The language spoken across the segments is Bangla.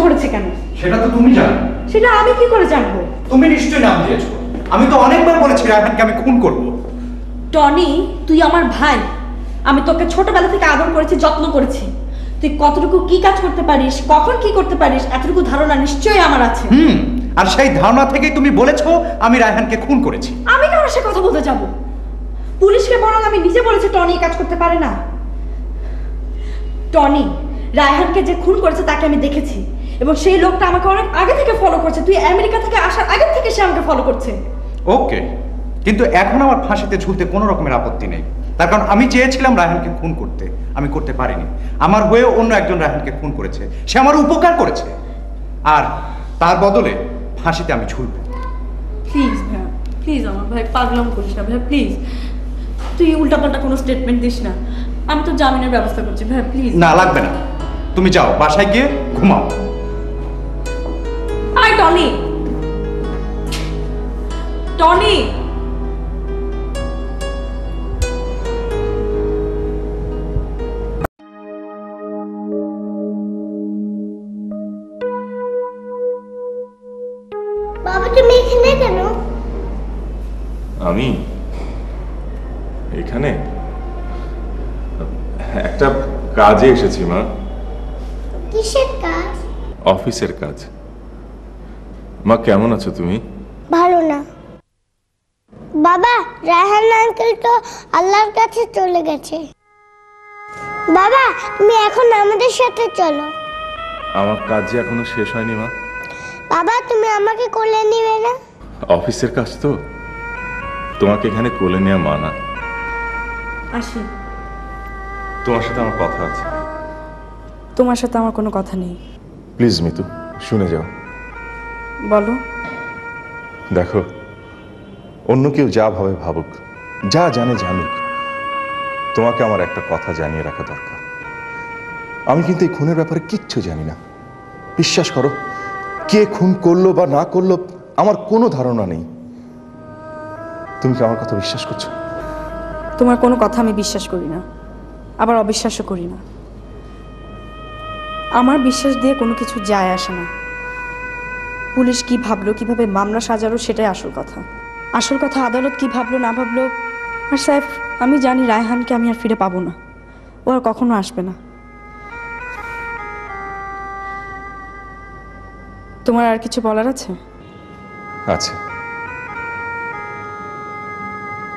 করেছে কেন? সেটা তো তুমি জানো। সেটা আমি কি করে জানবো? তুমি নিশ্চয়ই নাম দিয়েছো। আমি তো অনেকবার বলেছি রায়হানকে আমি খুন করব। টনি, তুই আমার ভাই। আমি তোকে ছোটবেলা থেকে আদর করেছি, যত্ন করেছি। তুই কতটুকু কি কাজ করতে পারিস, কখন কি করতে পারিস, এতটুকু ধারণা নিশ্চয়ই আমার আছে। আর সেই ধারণা থেকেই তুমি বলেছো আমি রায়হানকে খুন করেছি। আমি কেন সে কথা বলতে যাব? পুলিশকে বরং আমি নিজে বলেছি টনি কাজ করতে পারে না। টনি, রায়হানকে যে খুন করেছে তাকে আমি দেখেছি, এবং সেই লোকটা আমাকে অনেক আগে থেকে ফলো করছে। তুই আমেরিকা থেকে আসার আগে থেকে সে আমাকে ফলো করছে। ওকে, কিন্তু এখন আমার ফাঁসিতে ঝুলতে কোনো রকমের আপত্তি নেই। তার কারণ আমি চেয়েছিলাম রায়হানকে খুন করতে, আমি করতে পারিনি। আমার হয়েও অন্য একজন রায়হানকে খুন করেছে, সে আমার উপকার করেছে, আর তার বদলে ফাঁসিতে আমি ঝুলব। প্লিজ ভাইয়া, প্লিজ আমার ভাই পাগলাম করিস না ভাইয়া, প্লিজ। তুই উল্টাপাল্টা কোনো স্টেটমেন্ট দিস না। আমি তো জামিনের ব্যবস্থা করছি ভাইয়া, প্লিজ। না, লাগবে না, তুমি যাও, বাসায় গিয়ে ঘুমাও। I Tony, Tony. বাবা তুমি এখানে কেন? আমি এখানে একটা কাজে এসেছি মা। কিসের কাজ? অফিসের কাজ। মা কেমন আছো তুমি? ভালো না বাবা, রায়হান আঙ্কেল তো আল্লাহর কাছে চলে গেছে। বাবা তুমি এখন আমাদের সাথে চলো। আমার কাজ যে এখনো শেষ হয়নি মা। বাবা তুমি আমাকে কোলে নিবে না? অফিসের কাজ তো, তোমাকে এখানে কোলে নেওয়া মানা। আসি। তোমার সাথে আমার কথা আছে। তোমার সাথে আমার কোনো কথা নেই। প্লিজ মিতু, শুনে যাও। বলো। দেখো, অন্য কেউ যা ভাবে ভাবুক, যা জানে জানুক, তোমাকে আমার একটা কথা জানিয়ে রাখা দরকার। আমি কিন্তু এই খুনের ব্যাপারে কিচ্ছু জানি না। বিশ্বাস করো, কে খুন করলো বা না করলো আমার কোনো ধারণা নেই। তুমি কি আমার কথা বিশ্বাস করছো? তোমার কোনো কথা আমি বিশ্বাস করি না, আবার অবিশ্বাসও করি না। আমার বিশ্বাস দিয়ে কোনো কিছু যায় আসে না। পুলিশ কি ভাবলো, কিভাবে মামলা সাজালো, সেটাই আসল কথা। আসল কথা আদালত কি ভাবলো না ভাবলো। আর সাহেব, আমি জানি রায়হানকে আমি আর ফিরে পাবো না, ও আর কখনো আসবে না। তোমার আর কিছু বলার আছে? আছে।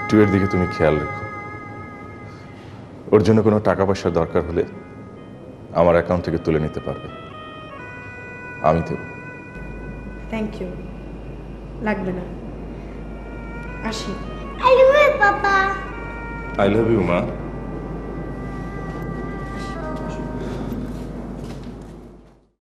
টুয়ের দিকে তুমি খেয়াল রেখো। ওর জন্য কোনো টাকা পয়সার দরকার হলে আমার অ্যাকাউন্ট থেকে তুলে নিতে পারবে, আমি দেব। থ্যাংক ইউ, লাগবে না। আসি। I love you papa. I love you মা।